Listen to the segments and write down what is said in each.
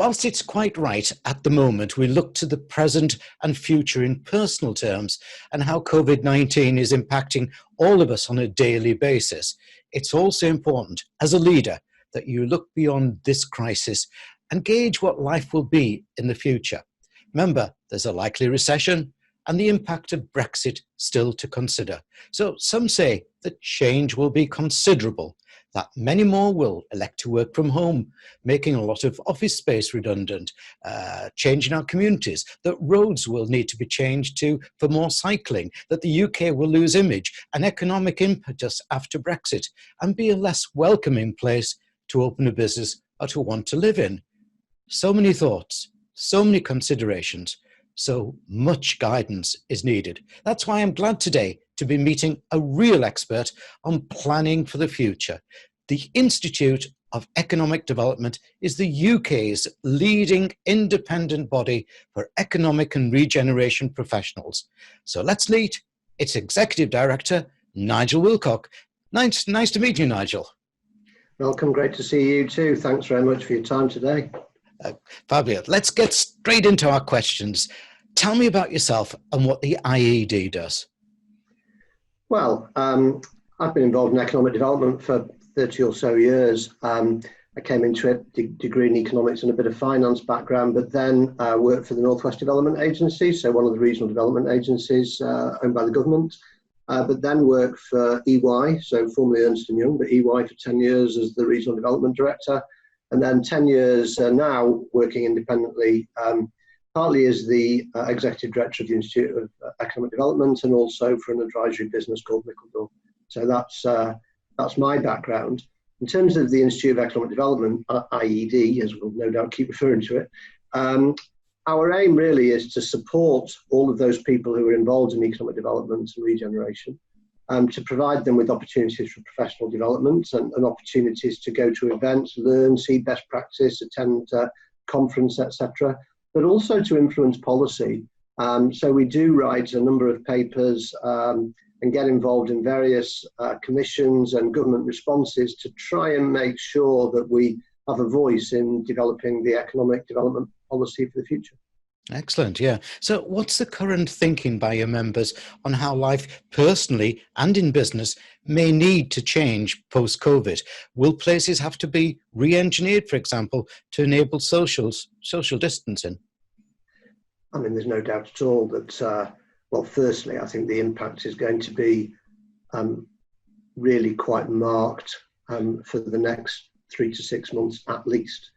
whilst it's quite right at the moment, we look to the present and future in personal terms and how COVID-19 is impacting all of us on a daily basis. It's also important as a leader that you look beyond this crisis and gauge what life will be in the future. Remember, there's a likely recession and the impact of Brexit still to consider. So some say that change will be considerable, that many more will elect to work from home, making a lot of office space redundant, changing our communities, that roads will need to be changed for more cycling, that the UK will lose image and economic impetus after Brexit and be a less welcoming place to open a business or to want to live in. So many thoughts, so many considerations, so much guidance is needed. That's why I'm glad today to be meeting a real expert on planning for the future. The Institute of Economic Development is the UK's leading independent body for economic and regeneration professionals. So let's meet its Executive Director, Nigel Wilcock. Nice to meet you, Nigel. Welcome, great to see you too. Thanks very much for your time today. Fabulous. Let's get straight into our questions. Tell me about yourself and what the IED does. Well, I've been involved in economic development for 30 or so years. I came into it, degree in economics and a bit of finance background, but then worked for the Northwest Development Agency, so one of the regional development agencies owned by the government, but then worked for EY, so formerly Ernst & Young, but EY for 10 years as the regional development director, and then 10 years now working independently, partly as the executive director of the Institute of Economic Development and also for an advisory business called Mickledore. So that's my background. In terms of the Institute of Economic Development, IED, as we'll no doubt keep referring to it, our aim really is to support all of those people who are involved in economic development and regeneration, to provide them with opportunities for professional development and opportunities to go to events, learn, see best practice, attend conference, etc., but also to influence policy. So we do write a number of papers and get involved in various commissions and government responses to try and make sure that we have a voice in developing the economic development policy for the future. Excellent, yeah. So what's the current thinking by your members on how life personally and in business may need to change post-COVID? Will places have to be re-engineered, for example, to enable social distancing? I mean, there's no doubt at all that, well, firstly, I think the impact is going to be really quite marked for the next 3 to 6 months at least.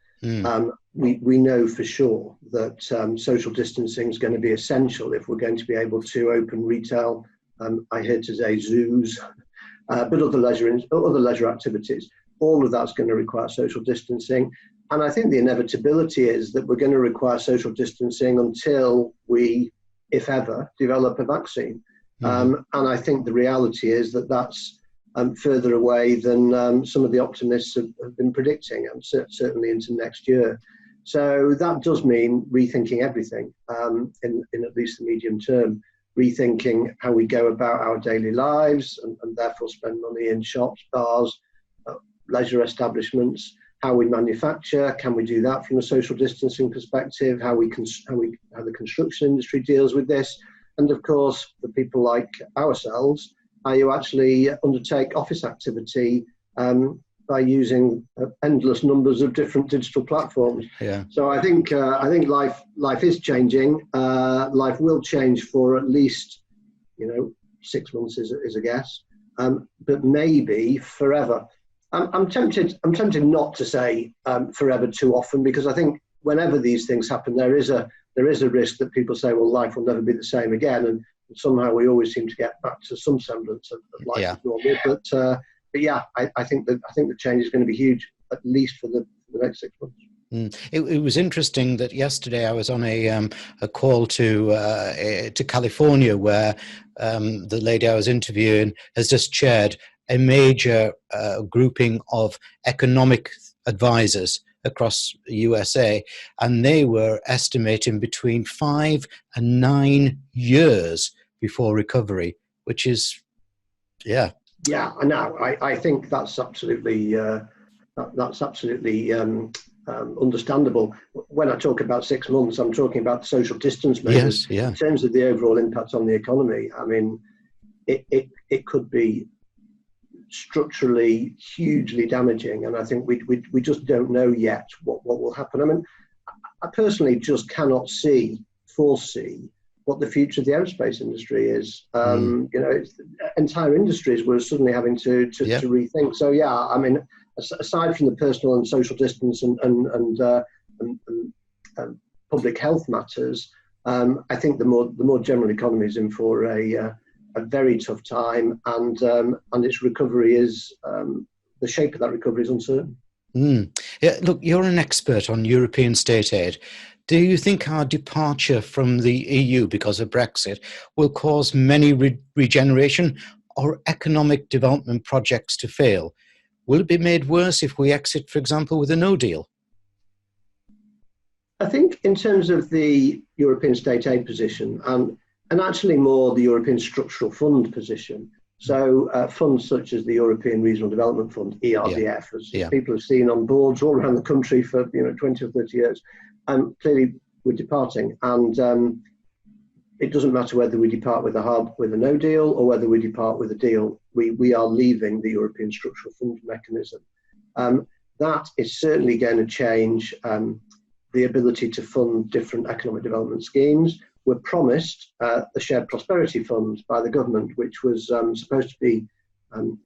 We know for sure that social distancing is going to be essential if we're going to be able to open retail. I heard today zoos, but other leisure activities. All of that's going to require social distancing. And I think the inevitability is that we're going to require social distancing until we, if ever, develop a vaccine. And I think the reality is that that's further away than some of the optimists have been predicting, and certainly into next year. So that does mean rethinking everything in at least the medium term, rethinking how we go about our daily lives and therefore spend money in shops, bars, leisure establishments, how we manufacture, can we do that from a social distancing perspective, how the construction industry deals with this, and of course, for people like ourselves, how you actually undertake office activity by using endless numbers of different digital platforms. Yeah. So I think life is changing. Life will change for at least 6 months is a guess, but maybe forever. I'm tempted not to say forever too often, because I think whenever these things happen, there is a risk that people say, well, life will never be the same again, and somehow we always seem to get back to some semblance of life as normal. But yeah, I think the change is going to be huge, at least for the next 6 months. It was interesting that yesterday I was on a call to California, where the lady I was interviewing has just chaired a major grouping of economic advisors across the USA, and they were estimating between 5 and 9 years before recovery, which is, yeah. Yeah, I know. I think that's absolutely understandable. When I talk about 6 months, I'm talking about the social distance measures. Yes, yeah. In terms of the overall impact on the economy, I mean, it could be structurally hugely damaging, and I think we just don't know yet what will happen. I mean, I personally just cannot foresee what the future of the aerospace industry is. You know, entire industries were suddenly having to rethink. So yeah, I mean, aside from the personal and social distance and public health matters, I think the more general economy is in for a very tough time, and its recovery is the shape of that recovery is uncertain. Yeah, look, you're an expert on European state aid. Do you think our departure from the EU because of Brexit will cause many regeneration or economic development projects to fail? Will it be made worse if we exit, for example, with a no deal? I think in terms of the European state aid position, and actually more the European structural fund position, so funds such as the European Regional Development Fund, ERDF, as people have seen on boards all around the country for 20 or 30 years, clearly we're departing. And it doesn't matter whether we depart with a no deal or whether we depart with a deal. We are leaving the European Structural Fund mechanism. That is certainly going to change the ability to fund different economic development schemes. We're promised the Shared Prosperity Fund by the government, which was supposed to be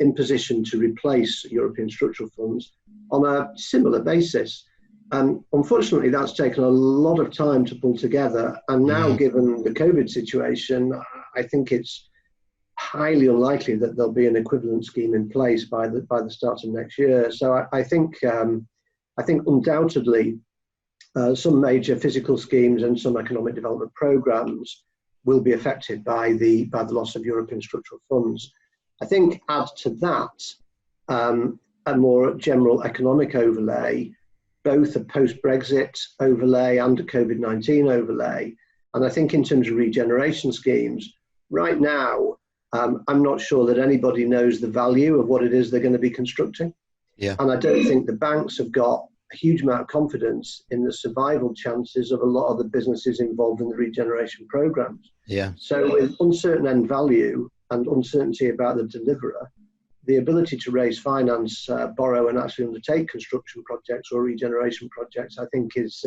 in position to replace European structural funds on a similar basis. Unfortunately, that's taken a lot of time to pull together. And now, given the COVID situation, I think it's highly unlikely that there'll be an equivalent scheme in place by the start of next year. So I think undoubtedly, some major physical schemes and some economic development programs will be affected by the loss of European structural funds. I think add to that a more general economic overlay, both a post-Brexit overlay and a COVID-19 overlay. And I think in terms of regeneration schemes, right now, I'm not sure that anybody knows the value of what it is they're going to be constructing. Yeah. And I don't think the banks have got a huge amount of confidence in the survival chances of a lot of the businesses involved in the regeneration programs. Yeah. So with uncertain end value and uncertainty about the deliverer, the ability to raise finance, borrow and actually undertake construction projects or regeneration projects, I think there's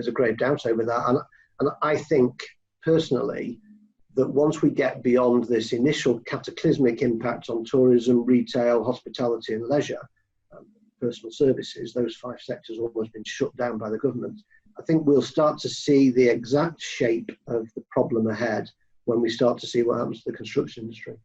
a grave doubt over that. And I think personally that once we get beyond this initial cataclysmic impact on tourism, retail, hospitality and leisure, personal services, those 5 sectors have almost been shut down by the government. I think we'll start to see the exact shape of the problem ahead when we start to see what happens to the construction industry.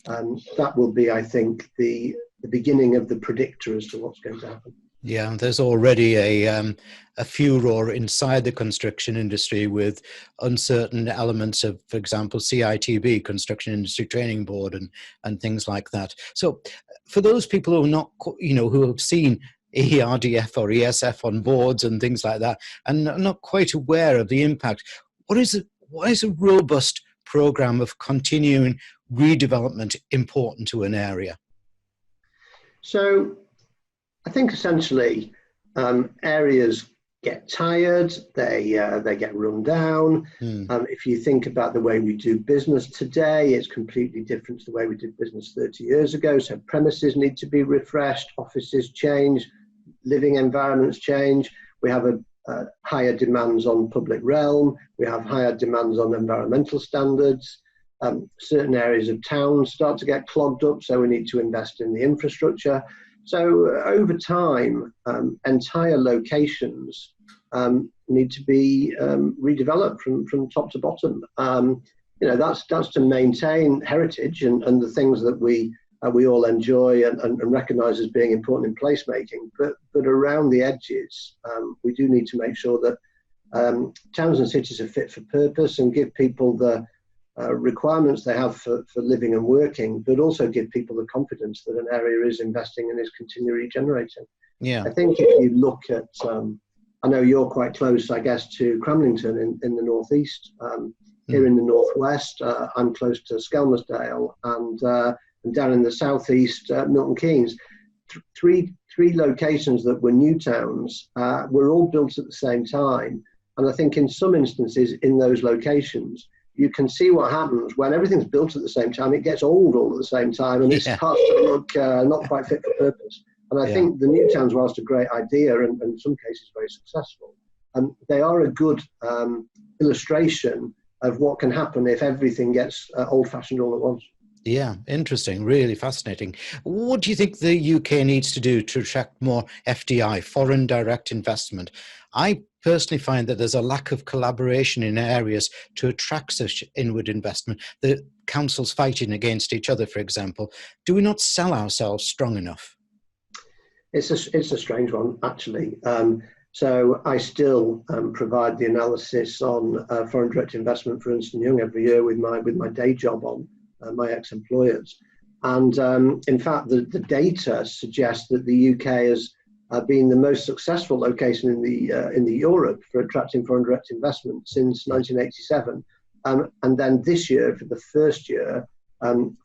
And that will be, I think, the beginning of the predictor as to what's going to happen. Yeah, there's already a furor inside the construction industry with uncertain elements of, for example, CITB, Construction Industry Training Board, and things like that. So, for those people who are not, who have seen ERDF or ESF on boards and things like that, and are not quite aware of the impact, why is a robust program of continuing redevelopment important to an area? So I think essentially areas get tired, they get run down. If you think about the way we do business today, it's completely different to the way we did business 30 years ago. So premises need to be refreshed, offices change, living environments change. We have higher demands on public realm. We have higher demands on environmental standards. Certain areas of town start to get clogged up, so we need to invest in the infrastructure. So over time, entire locations need to be redeveloped from top to bottom. That's to maintain heritage and the things that we all enjoy and recognise as being important in placemaking. But around the edges, we do need to make sure that towns and cities are fit for purpose and give people the requirements they have for living and working, but also give people the confidence that an area is investing and is continually regenerating. Yeah. I think if you look at, I know you're quite close, I guess, to Cramlington in the northeast. Here in the northwest, I'm close to Skelmersdale, and down in the southeast, Milton Keynes. Three three locations that were new towns were all built at the same time. And I think in some instances in those locations, you can see what happens when everything's built at the same time. It gets old all at the same time, and it starts to look not quite fit for purpose. And I think the new towns, whilst a great idea and in some cases very successful, they are a good illustration of what can happen if everything gets old-fashioned all at once. Yeah, interesting, really fascinating. What do you think the UK needs to do to attract more FDI, foreign direct investment? I personally find that there's a lack of collaboration in areas to attract such inward investment. The councils fighting against each other, for example. Do we not sell ourselves strong enough? It's a strange one, actually. So I still provide the analysis on foreign direct investment for Ernst & Young every year with my day job on. My ex-employers, and in fact the data suggests that the UK has been the most successful location in the Europe for attracting foreign direct investment since 1987, and then this year for the first year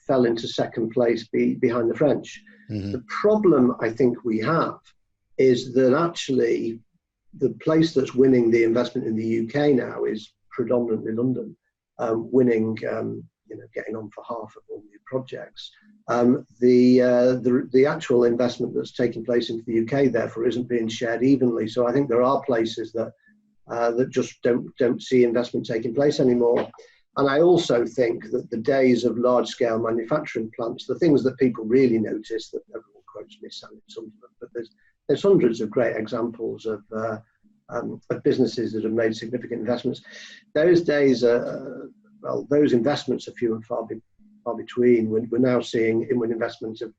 fell into second place behind the French. Mm-hmm. The problem I think we have is that actually the place that's winning the investment in the UK now is predominantly London, winning getting on for half of all new projects. The actual investment that's taking place into the UK, therefore, isn't being shared evenly. So I think there are places that just don't see investment taking place anymore. And I also think that the days of large-scale manufacturing plants, the things that people really notice, that everyone quotes Nissan in Sunderland, but there's hundreds of great examples of businesses that have made significant investments. Those days are those investments are few and far between. We're now seeing inward investments of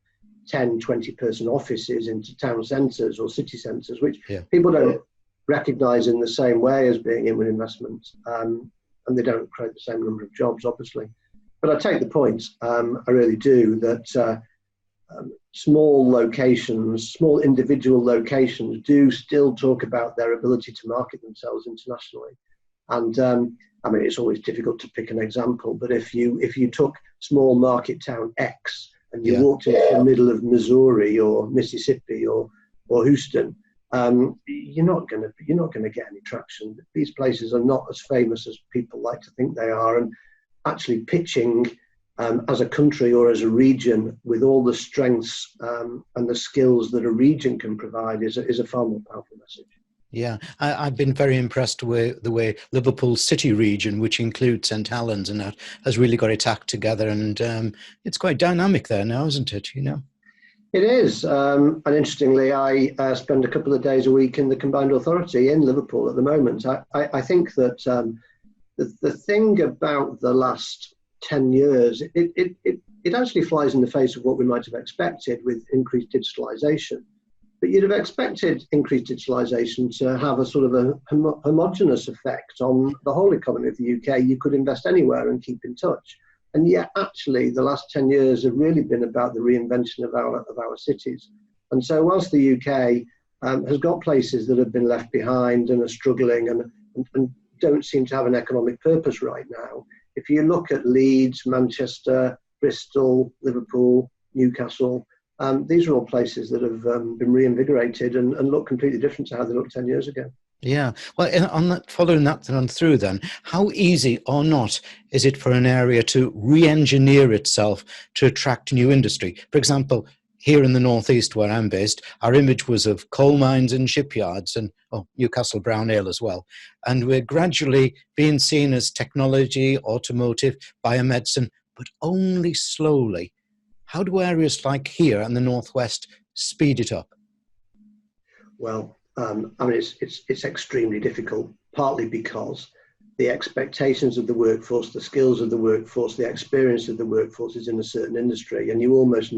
10, 20-person offices into town centres or city centres, which people don't recognise in the same way as being inward investment, and they don't create the same number of jobs, obviously. But I take the point, I really do, that small locations, small individual locations do still talk about their ability to market themselves internationally. And it's always difficult to pick an example, but if you took small market town X and you walked into the middle of Missouri or Mississippi or Houston, you're not going to get any traction. These places are not as famous as people like to think they are, and actually pitching as a country or as a region with all the strengths and the skills that a region can provide is a far more powerful message. Yeah, I've been very impressed with the way Liverpool City region, which includes St Helens and that, has really got its act together, and it's quite dynamic there now, isn't it? It is, and interestingly, I spend a couple of days a week in the Combined Authority in Liverpool at the moment. I think that the thing about the last 10 years, it actually flies in the face of what we might have expected with increased digitalisation. But you'd have expected increased digitalisation to have a sort of a homogenous effect on the whole economy of the UK. You could invest anywhere and keep in touch. And yet, actually, the last 10 years have really been about the reinvention of our cities. And so whilst the UK has got places that have been left behind and are struggling and don't seem to have an economic purpose right now, if you look at Leeds, Manchester, Bristol, Liverpool, Newcastle, these are all places that have been reinvigorated and look completely different to how they looked 10 years ago. Yeah. Well, on that, following that on through then, how easy or not is it for an area to re-engineer itself to attract new industry? For example, here in the northeast where I'm based, our image was of coal mines and shipyards and Newcastle Brown Ale as well. And we're gradually being seen as technology, automotive, biomedicine, but only slowly. How do areas like here in the northwest speed it up? Well, it's extremely difficult, partly because the expectations of the workforce, the skills of the workforce, the experience of the workforce is in a certain industry, and you almost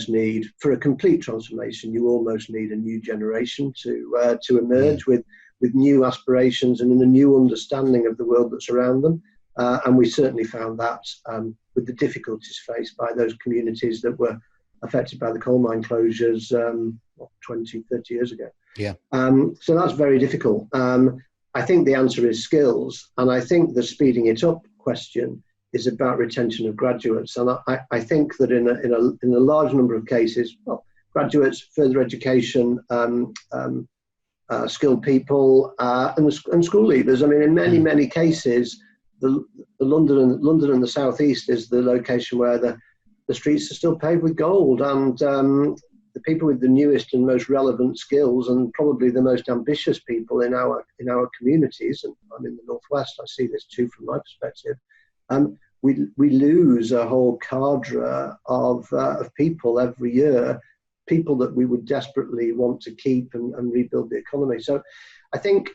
need for a complete transformation, you almost need a new generation to emerge with new aspirations and a new understanding of the world that's around them. And we certainly found that with the difficulties faced by those communities that were affected by the coal mine closures 20, 30 years ago. Yeah. So that's very difficult. I think the answer is skills, and I think the speeding it up question is about retention of graduates. And I think that in a large number of cases, well, graduates, further education, skilled people, and school leavers. I mean, in many cases, the London and the southeast is the location where the streets are still paved with gold, and the people with the newest and most relevant skills, and probably the most ambitious people in our communities. And I'm in the northwest. I see this too from my perspective. We lose a whole cadre of people every year, people that we would desperately want to keep and rebuild the economy. So I think,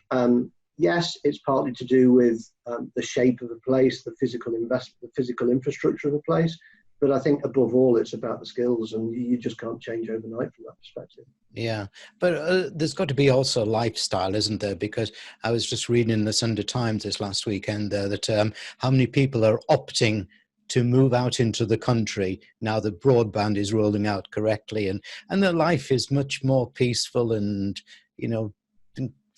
yes, it's partly to do with the shape of a place, the physical infrastructure of a place. But I think above all, it's about the skills, and you just can't change overnight from that perspective. Yeah, but there's got to be also a lifestyle, isn't there? Because I was just reading in the Sunday Times this last weekend that how many people are opting to move out into the country now that broadband is rolling out correctly, and their life is much more peaceful, and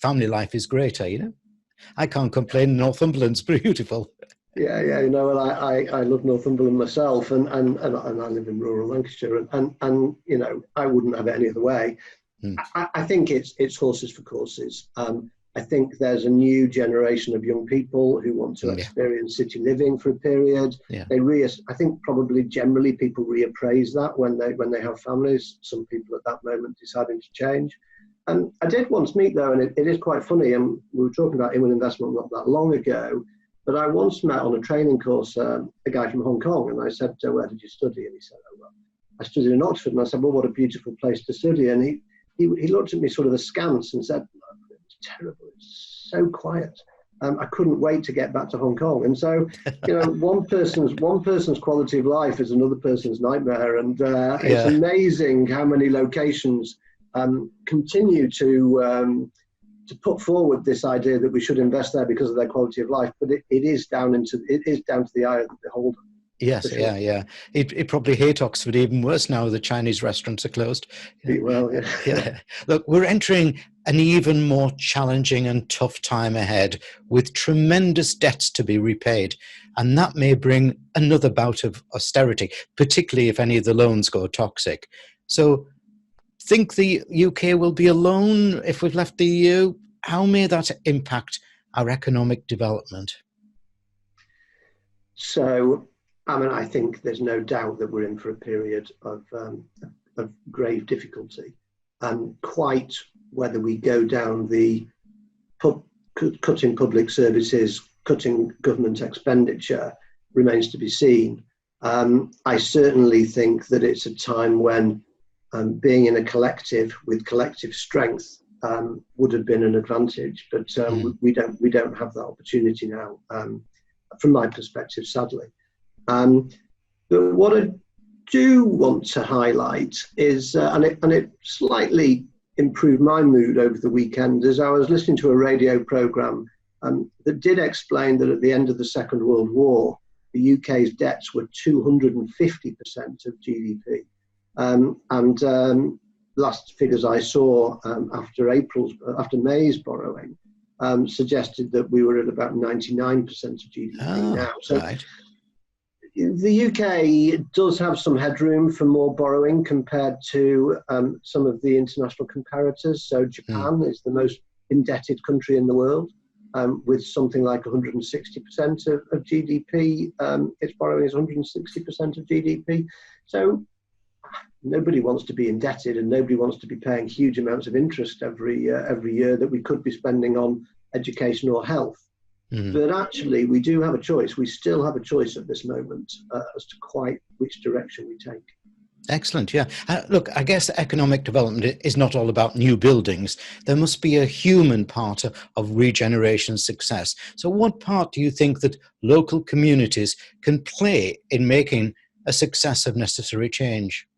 family life is greater. I can't complain. Northumberland's beautiful. Yeah, well, I love Northumberland myself, and I live in rural Lancashire, and I wouldn't have it any other way. I think it's horses for courses. I think there's a new generation of young people who want to experience city living for a period. Yeah. I think probably generally people reappraise that when they have families. Some people at that moment deciding to change. And I did once meet though, and it is quite funny. And we were talking about inward investment not that long ago. But I once met on a training course a guy from Hong Kong, and I said, where did you study? And he said, oh, well, I studied in Oxford. And I said, well, what a beautiful place to study. And he looked at me sort of askance and said, it's terrible, it's so quiet. I couldn't wait to get back to Hong Kong. And so, one person's quality of life is another person's nightmare. And it's amazing how many locations continue to put forward this idea that we should invest there because of their quality of life, but it is down to the eye of the beholder. Yes, sure. Yeah. It probably hate Oxford even worse now the Chinese restaurants are closed. Well, yeah. Look, we're entering an even more challenging and tough time ahead with tremendous debts to be repaid, and that may bring another bout of austerity, particularly if any of the loans go toxic. So, think the UK will be alone if we've left the EU? How may that impact our economic development? So, I think there's no doubt that we're in for a period of grave difficulty. Quite whether we go down the cutting public services, cutting government expenditure remains to be seen. I certainly think that it's a time when being in a collective with collective strength would have been an advantage, but we don't have that opportunity now, from my perspective, sadly. But what I do want to highlight is, and it slightly improved my mood over the weekend, as I was listening to a radio programme that did explain that at the end of the Second World War, the UK's debts were 250% of GDP. Last figures I saw after May's borrowing suggested that we were at about 99% of GDP now. So right. The UK does have some headroom for more borrowing compared to some of the international comparators. So Japan is the most indebted country in the world, with something like 160% of GDP. Its borrowing is 160% of GDP. So nobody wants to be indebted, and nobody wants to be paying huge amounts of interest every year that we could be spending on education or health. But actually, we do have a choice. We still have a choice at this moment as to quite which direction we take. Excellent. Yeah. Look, I guess economic development is not all about new buildings. There must be a human part of regeneration success. So what part do you think that local communities can play in making a success of necessary change?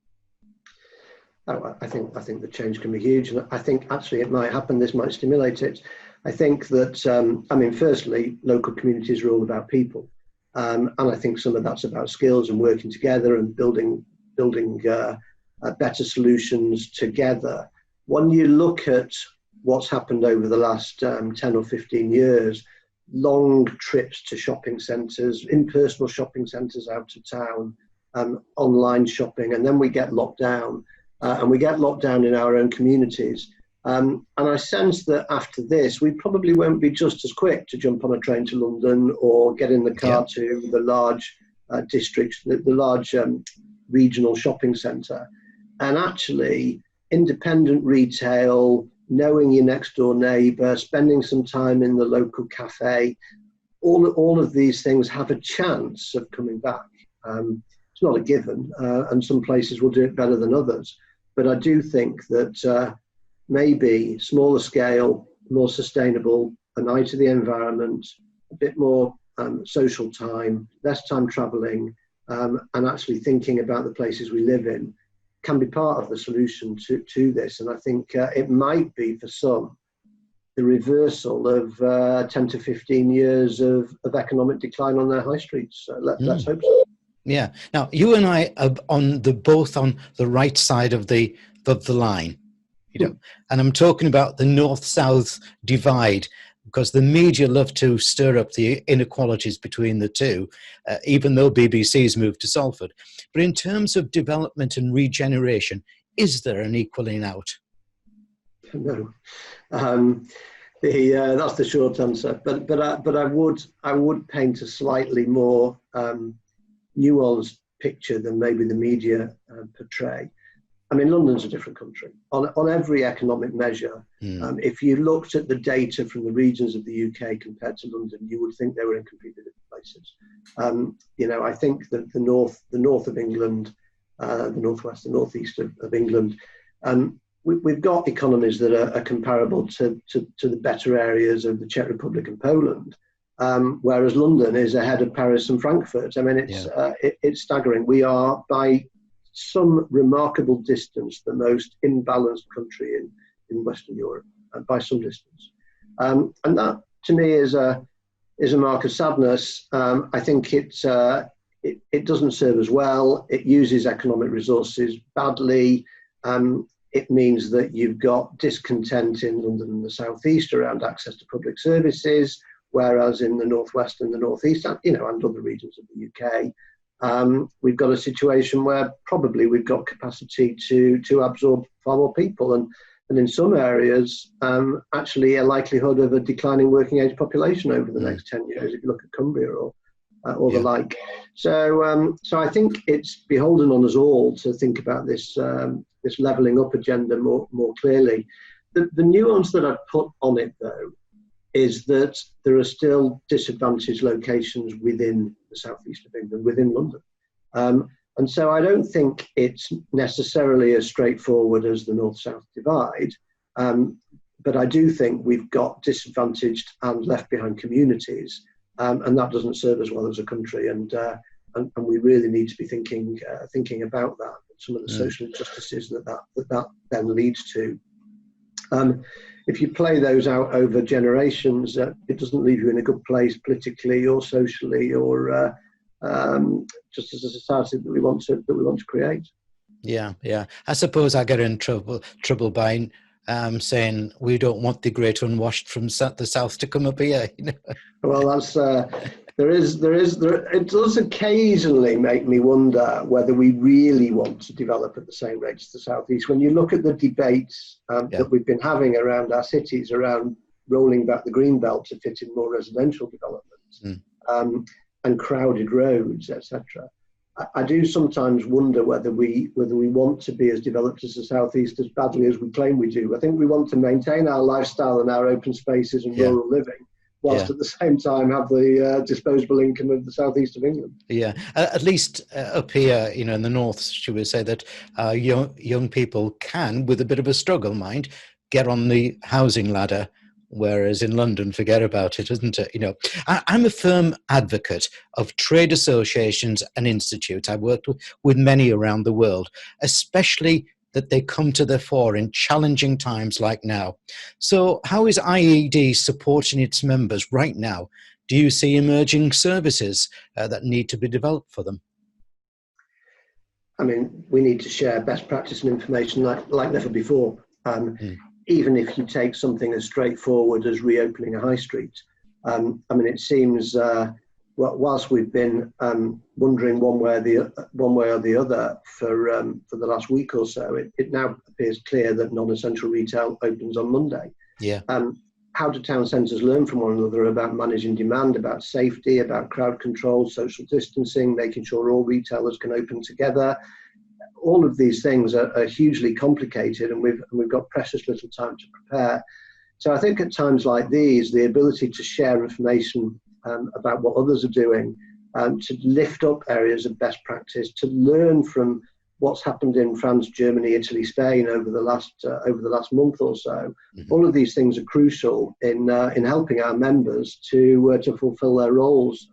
Oh, I think the change can be huge. And I think actually it might happen. This might stimulate it. I think that, firstly, local communities are all about people. And I think some of that's about skills and working together and building better solutions together. When you look at what's happened over the last 10 or 15 years, long trips to shopping centres, impersonal shopping centres out of town, online shopping, and then we get locked down. and we get locked down in our own communities. And I sense that after this, we probably won't be just as quick to jump on a train to London or get in the car to the large districts, the large regional shopping centre. And actually, independent retail, knowing your next door neighbour, spending some time in the local cafe, all of these things have a chance of coming back. It's not a given, and some places will do it better than others. But I do think that maybe smaller scale, more sustainable, an eye to the environment, a bit more social time, less time travelling, and actually thinking about the places we live in can be part of the solution to this. And I think it might be for some the reversal of 10 to 15 years of economic decline on their high streets. So let's hope so. Yeah. Now, you and I are both on the right side of the line, and I'm talking about the north-south divide, because the media love to stir up the inequalities between the two, even though BBC's moved to Salford. But in terms of development and regeneration, is there an equaling out? No, that's the short answer. But I would paint a slightly more nuanced picture than maybe the media portray. I mean, London's a different country on every economic measure. If you looked at the data from the regions of the UK compared to London, you would think they were in completely different places. I think that the north of England, the northwest, the northeast of England, we've got economies that are comparable to the better areas of the Czech Republic and Poland, whereas London is ahead of Paris and Frankfurt. I mean, it's staggering. We are by some remarkable distance the most imbalanced country in Western Europe, by some distance, and that to me is a mark of sadness. I think it doesn't serve us well. It uses economic resources badly. It means that you've got discontent in London and the southeast around access to public services, whereas in the northwest and the northeast, and other regions of the UK, we've got a situation where probably we've got capacity to absorb far more people, and in some areas, actually a likelihood of a declining working age population over the next 10 years, if you look at Cumbria or the like. So I think it's beholden on us all to think about this levelling up agenda more clearly. The nuance that I've put on it, though, is that there are still disadvantaged locations within the southeast of England, within London. And so I don't think it's necessarily as straightforward as the north-south divide, but I do think we've got disadvantaged and left behind communities, and that doesn't serve us well as a country, and we really need to be thinking about that, some of the social injustices that then leads to. If you play those out over generations, it doesn't leave you in a good place politically or socially or just as a society that we want to create. Yeah. I suppose I get in trouble by saying we don't want the great unwashed from the south to come up here. Well, that's it does occasionally make me wonder whether we really want to develop at the same rate as the southeast. When you look at the debates that we've been having around our cities, around rolling back the green belt to fit in more residential developments, and crowded roads, etc. I do sometimes wonder whether we want to be as developed as the southeast as badly as we claim we do. I think we want to maintain our lifestyle and our open spaces and rural living, whilst at the same time have the disposable income of the southeast of England. Yeah, at least up here, in the north, should we say that young people can, with a bit of a struggle, mind, get on the housing ladder. Whereas in London, forget about it, isn't it? I'm a firm advocate of trade associations and institutes. I've worked with many around the world, especially that they come to the fore in challenging times like now. So how is IED supporting its members right now? Do you see emerging services that need to be developed for them? I mean, we need to share best practice and information like never before. Even if you take something as straightforward as reopening a high street. I mean, it seems the whilst we've been wondering one way or the other for the last week or so, it now appears clear that non-essential retail opens on Monday. Yeah. How do town centres learn from one another about managing demand, about safety, about crowd control, social distancing, making sure all retailers can open together? All of these things are hugely complicated, and we've got precious little time to prepare. So I think at times like these, the ability to share information about what others are doing, to lift up areas of best practice, to learn from what's happened in France, Germany, Italy, Spain over the last month or so. Mm-hmm. All of these things are crucial in helping our members to fulfil their roles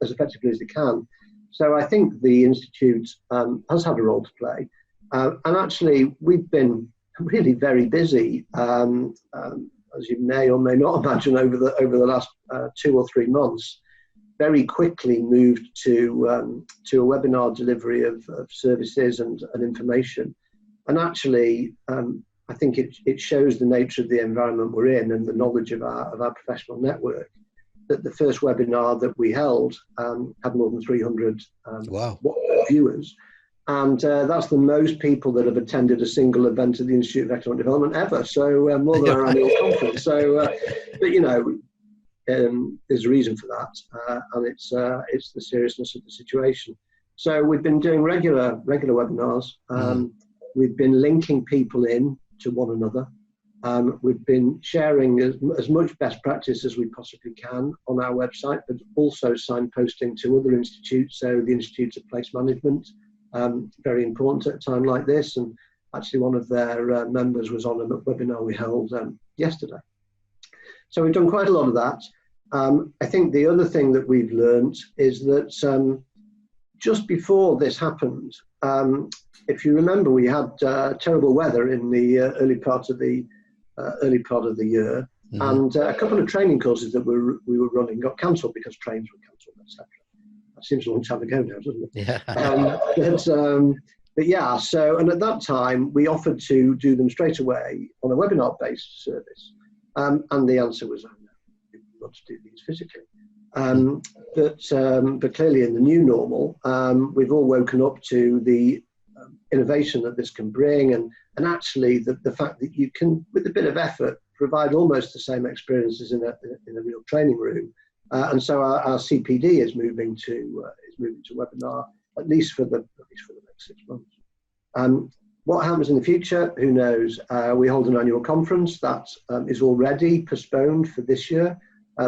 as effectively as they can. So I think the Institute has had a role to play, and actually we've been really very busy, as you may or may not imagine, over the last 2 or 3 months. Very quickly moved to a webinar delivery of services and information, and actually I think it shows the nature of the environment we're in and the knowledge of our professional network. That the first webinar that we held had more than 300 viewers, and that's the most people that have attended a single event of the Institute of Economic Development ever. So more than our annual conference. So, but you know. There's a reason for that, and it's the seriousness of the situation. So we've been doing regular webinars. We've been linking people in to one another. We've been sharing as much best practice as we possibly can on our website, but also signposting to other institutes. So the Institute of Place Management, very important at a time like this. And actually one of their members was on a webinar we held yesterday. So we've done quite a lot of that. I think the other thing that we've learned is that just before this happened, if you remember, we had terrible weather in the early part of the year, mm-hmm. and a couple of training courses that we were running got cancelled because trains were cancelled, etc. That seems a long time ago now, doesn't it? Yeah. But yeah, so, and at that time we offered to do them straight away on a webinar-based service, and the answer was no. Want to do these physically, but clearly in the new normal, we've all woken up to the innovation that this can bring, and actually the fact that you can, with a bit of effort, provide almost the same experiences in a real training room, and so our CPD is moving to webinar at least for the next 6 months. What happens in the future? Who knows? We hold an annual conference that is already postponed for this year.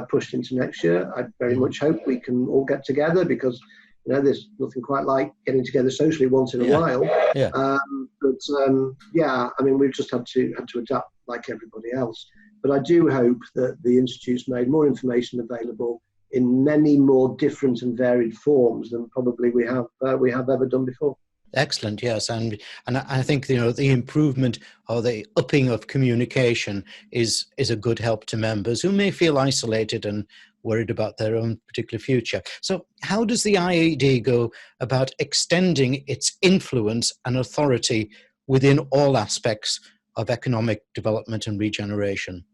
Pushed into next year. I very much hope we can all get together, because you know there's nothing quite like getting together socially once in a while. Yeah. Yeah, I mean we've just had to adapt like everybody else. But I do hope that the Institute's made more information available in many more different and varied forms than probably we have ever done before. Excellent, yes, and I think the improvement or the upping of communication is a good help to members who may feel isolated and worried about their own particular future. So, how does the IED go about extending its influence and authority within all aspects of economic development and regeneration?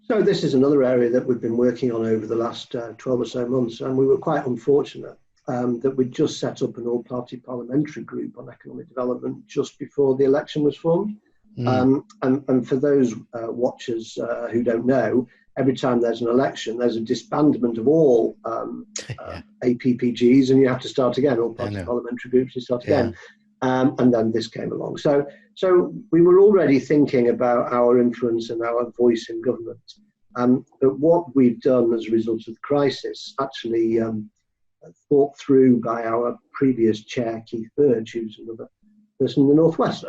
So, this is another area that we've been working on over the last 12 or so months, and we were quite unfortunate. That we'd just set up an all-party parliamentary group on economic development just before the election was formed. And for those watchers who don't know, every time there's an election, there's a disbandment of all APPGs, and you have to start again, all-party parliamentary groups, you start again. And then this came along. So we were already thinking about our influence and our voice in government. But what we've done as a result of the crisis, actually thought through by our previous chair, Keith Burge, who's another person in the northeast,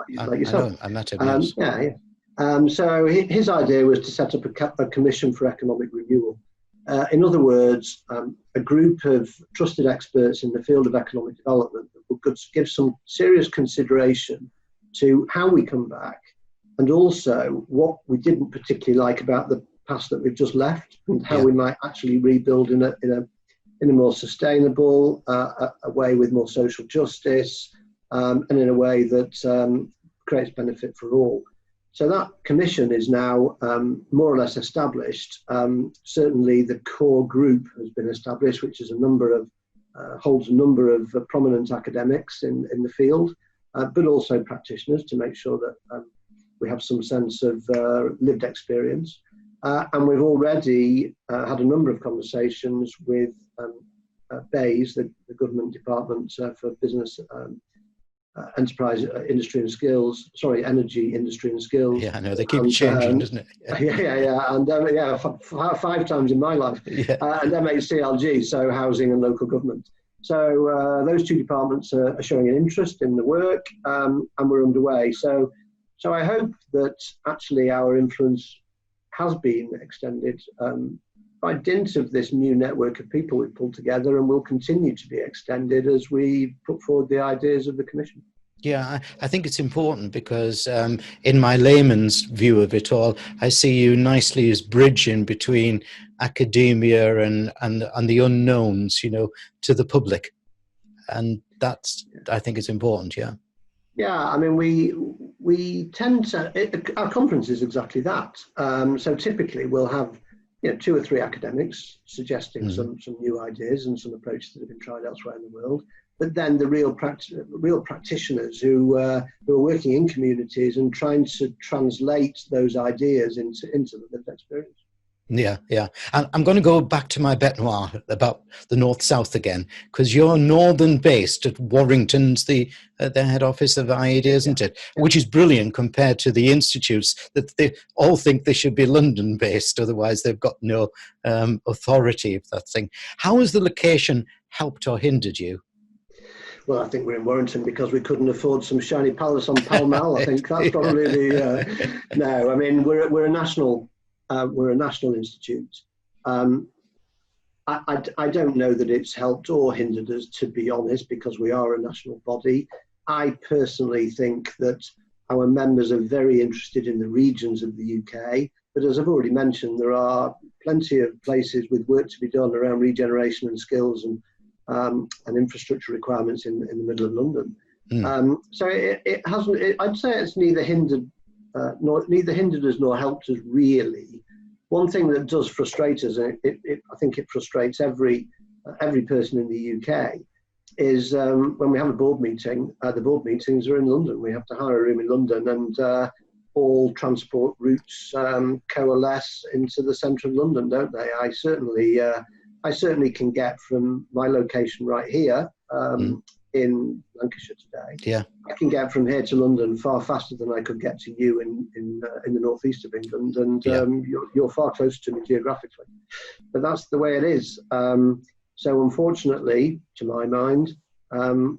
like yourself. I met him. So his idea was to set up a commission for economic renewal. In other words, a group of trusted experts in the field of economic development that would give some serious consideration to how we come back, and also what we didn't particularly like about the past that we've just left, and how we might actually rebuild in a more sustainable a way with more social justice, and in a way that creates benefit for all. So that commission is now more or less established. Certainly the core group has been established, which is holds a number of prominent academics in the field, but also practitioners to make sure that we have some sense of lived experience. And we've already had a number of conversations with BEIS, the government department for business, enterprise, industry and skills. Sorry, energy, industry and skills. Yeah, I know, they keep changing, doesn't it? Yeah. And 5 times in my life. Yeah. And MHCLG, so housing and local government. So those two departments are showing an interest in the work, and we're underway. So I hope that actually our influence has been extended by dint of this new network of people we've pulled together, and will continue to be extended as we put forward the ideas of the Commission. Yeah, I think it's important because in my layman's view of it all, I see you nicely as bridging between academia and the unknowns, to the public. And that's, I think it's important, yeah. Yeah, I mean, we tend to, our conference is exactly that. So typically we'll have 2 or 3 academics suggesting some new ideas and some approaches that have been tried elsewhere in the world. But then the real practitioners who are working in communities and trying to translate those ideas into the lived experience. Yeah. And I'm going to go back to my bête noire about the North-South again, because you're northern based at Warrington's, the head office of IED, isn't it? Yeah. Which is brilliant compared to the institutes that they all think they should be London based, otherwise they've got no authority of that thing. How has the location helped or hindered you? Well, I think we're in Warrington because we couldn't afford some shiny palace on Pall Mall. I think that's probably the no. I mean, we're a national institute. I don't know that it's helped or hindered us, to be honest, because we are a national body. I personally think that our members are very interested in the regions of the UK, but as I've already mentioned, there are plenty of places with work to be done around regeneration and skills and infrastructure requirements in the middle of London. So it hasn't. I'd say it's neither hindered us nor helped us really. One thing that does frustrate us, I think it frustrates every person in the UK, is when we have a board meeting. The board meetings are in London. We have to hire a room in London, and all transport routes coalesce into the centre of London, don't they? I certainly can get from my location right here in Lancashire today. Yeah, I can get from here to London far faster than I could get to you in the northeast of England, and you're far closer to me geographically. But that's the way it is. So unfortunately, to my mind,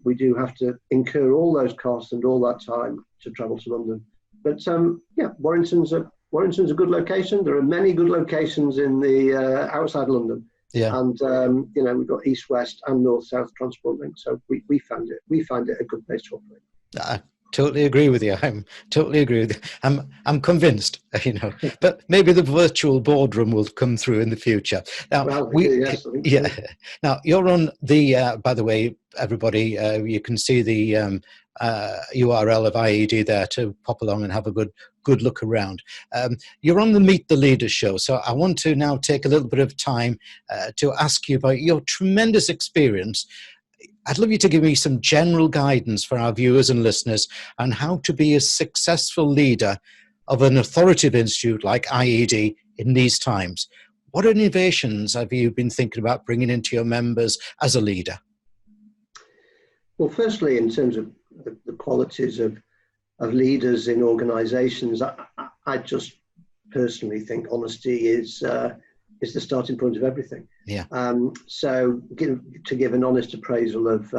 we do have to incur all those costs and all that time to travel to London. But Warrington's a good location. There are many good locations in the outside London. Yeah, and we've got east, west, and north, south transport links. So we find it a good place to operate. I totally agree with you. I'm totally agree with you. I'm convinced. But maybe the virtual boardroom will come through in the future. Now, yes, I think so. Now you're on the. By the way, everybody, you can see the URL of IED there to pop along and have a good look around. You're on the Meet the Leaders show, so I want to now take a little bit of time to ask you about your tremendous experience. I'd love you to give me some general guidance for our viewers and listeners on how to be a successful leader of an authoritative institute like IED in these times. What innovations have you been thinking about bringing into your members as a leader? Well, firstly, in terms of the qualities of leaders in organisations, I just personally think honesty is the starting point of everything. Yeah. So to give an honest appraisal of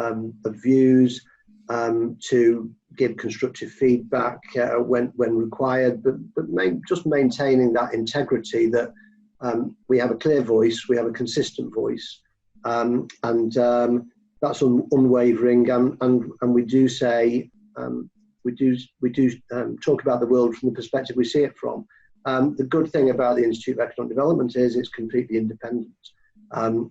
views, to give constructive feedback when required, but just maintaining that integrity that we have a clear voice, we have a consistent voice, and that's unwavering, and we do say we do talk about the world from the perspective we see it from. The good thing about the Institute of Economic Development is it's completely independent.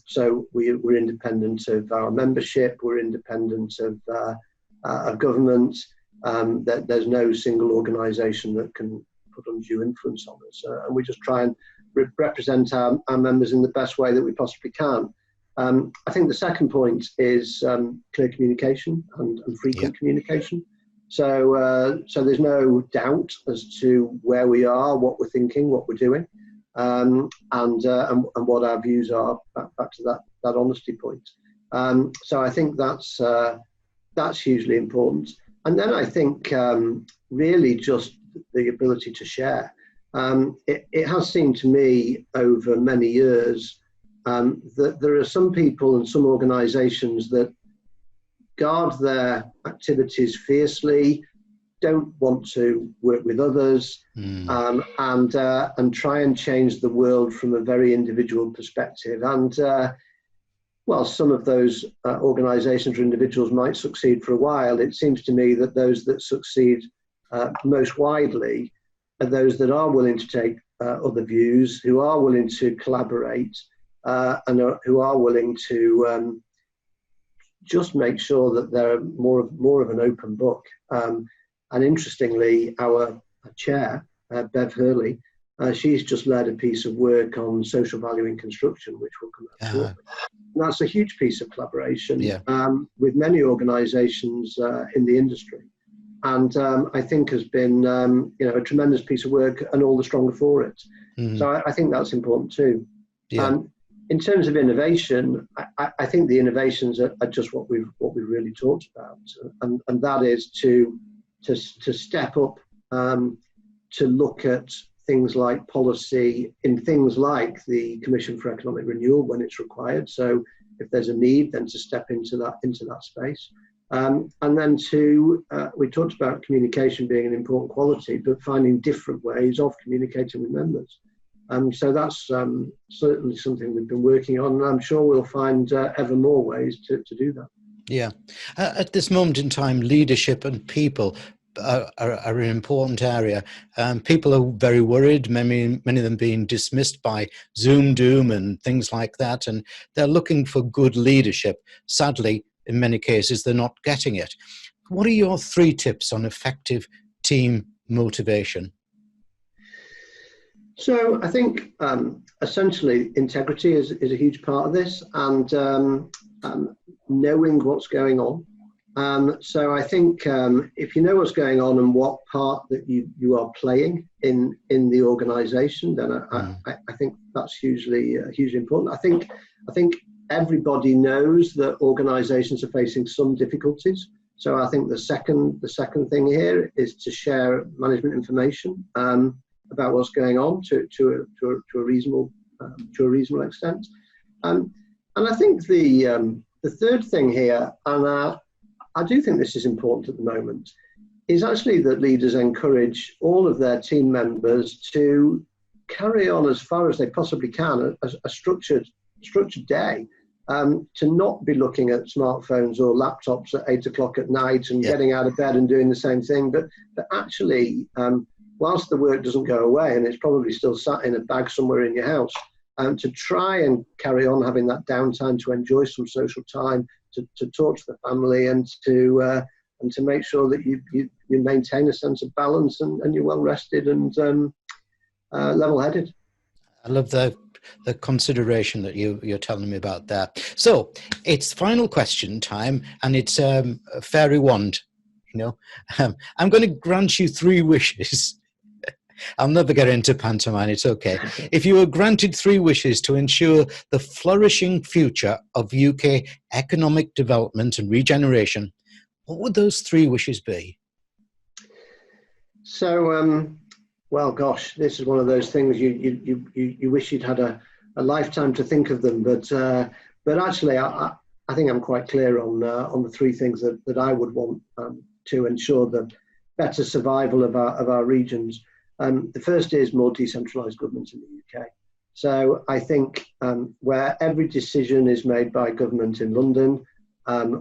So we're independent of our membership, we're independent of government. There's no single organisation that can put undue influence on us. And we just try and represent our members in the best way that we possibly can. I think the second point is clear communication and frequent communication. So there's no doubt as to where we are, what we're thinking, what we're doing, and what our views are. Back to that honesty point. So I think that's hugely important. And then I think really just the ability to share. It has seemed to me over many years that there are some people and some organisations that guard their activities fiercely, don't want to work with others, and try and change the world from a very individual perspective. And well, some of those organisations or individuals might succeed for a while. It seems to me that those that succeed most widely are those that are willing to take other views, who are willing to collaborate, and who are willing to just make sure that they're more of an open book. And interestingly, our chair, Bev Hurley, she's just led a piece of work on social value in construction, which will come out shortly. And that's a huge piece of collaboration with many organisations in the industry. And I think has been a tremendous piece of work, and all the stronger for it. So I think that's important too. In terms of innovation, I think the innovations are just what we've really talked about, and that is to step up, to look at things like policy in things like the Commission for Economic Renewal when it's required. So if there's a need, then to step into that space, and then we talked about communication being an important quality, but finding different ways of communicating with members. So that's certainly something we've been working on, and I'm sure we'll find ever more ways to do that. Yeah. At this moment in time, leadership and people are an important area. People are very worried, many of them being dismissed by Zoom doom and things like that, and they're looking for good leadership. Sadly, in many cases, they're not getting it. What are your 3 tips on effective team motivation? So I think essentially integrity is a huge part of this, and knowing what's going on. So I think if you know what's going on and what part that you are playing in the organisation, then I think that's hugely important. I think everybody knows that organisations are facing some difficulties. So I think the second thing here is to share management information about what's going on to a reasonable extent, and I think the third thing here, and I do think this is important at the moment, is actually that leaders encourage all of their team members to carry on as far as they possibly can a structured day, to not be looking at smartphones or laptops at 8 o'clock at night and getting out of bed and doing the same thing, but actually, whilst the work doesn't go away and it's probably still sat in a bag somewhere in your house, to try and carry on having that downtime, to enjoy some social time, to talk to the family, and to make sure that you maintain a sense of balance and you're well rested and level-headed. I love the consideration that you're telling me about that. So it's final question time, and it's a fairy wand. I'm going to grant you 3 wishes. I'll never get into pantomime, it's okay. If you were granted 3 wishes to ensure the flourishing future of UK economic development and regeneration, what would those 3 wishes be? So, well, gosh, this is one of those things you wish you'd had a lifetime to think of them, but actually I think I'm quite clear on the 3 things that I would want to ensure the better survival of our regions. The first is more decentralised government in the UK. So I think where every decision is made by government in London,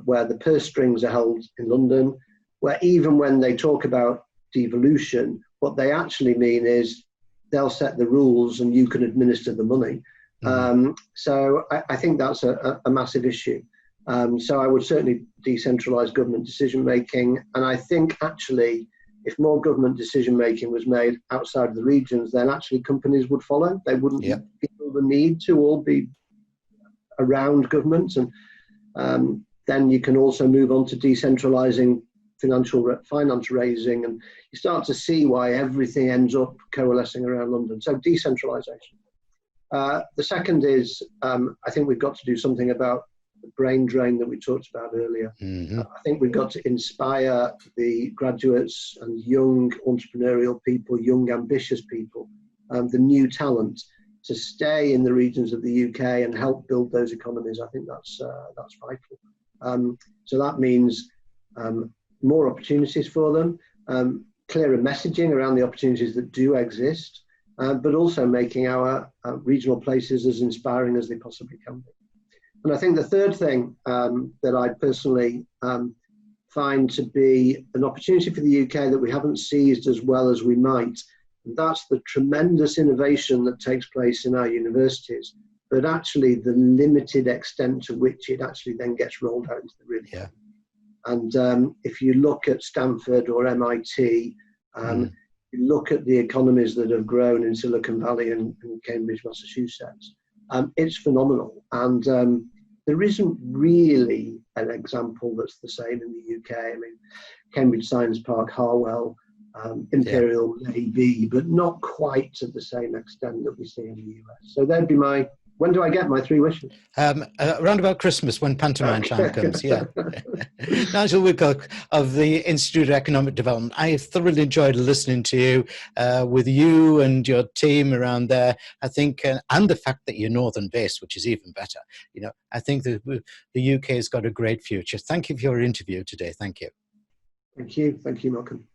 where the purse strings are held in London, where even when they talk about devolution, what they actually mean is they'll set the rules and you can administer the money. So I think that's a massive issue. So I would certainly decentralise government decision making, and I think actually if more government decision making was made outside of the regions, then actually companies would follow. They wouldn't feel the need to all be around government. And then you can also move on to decentralizing finance raising, and you start to see why everything ends up coalescing around London. So decentralization. The second is, I think we've got to do something about the brain drain that we talked about earlier. I think we've got to inspire the graduates and young entrepreneurial people, young ambitious people, the new talent, to stay in the regions of the UK and help build those economies. I think that's vital. So that means more opportunities for them, clearer messaging around the opportunities that do exist, but also making our regional places as inspiring as they possibly can be. And I think the third thing that I personally find to be an opportunity for the UK that we haven't seized as well as we might, and that's the tremendous innovation that takes place in our universities, but actually the limited extent to which it actually then gets rolled out into the real economy. And if you look at Stanford or MIT, you look at the economies that have grown in Silicon Valley and Cambridge, Massachusetts, it's phenomenal. And there isn't really an example that's the same in the UK. I mean, Cambridge Science Park, Harwell, Imperial maybe, but not quite to the same extent that we see in the US. So that'd be my, when do I get my 3 wishes? Around about Christmas, when pantomime time comes, Nigel Wilcock of the Institute of Economic Development. I have thoroughly enjoyed listening to you, with you and your team around there. I think, and the fact that you're northern based, which is even better. You know, I think that the UK has got a great future. Thank you for your interview today. Thank you. Thank you, Malcolm.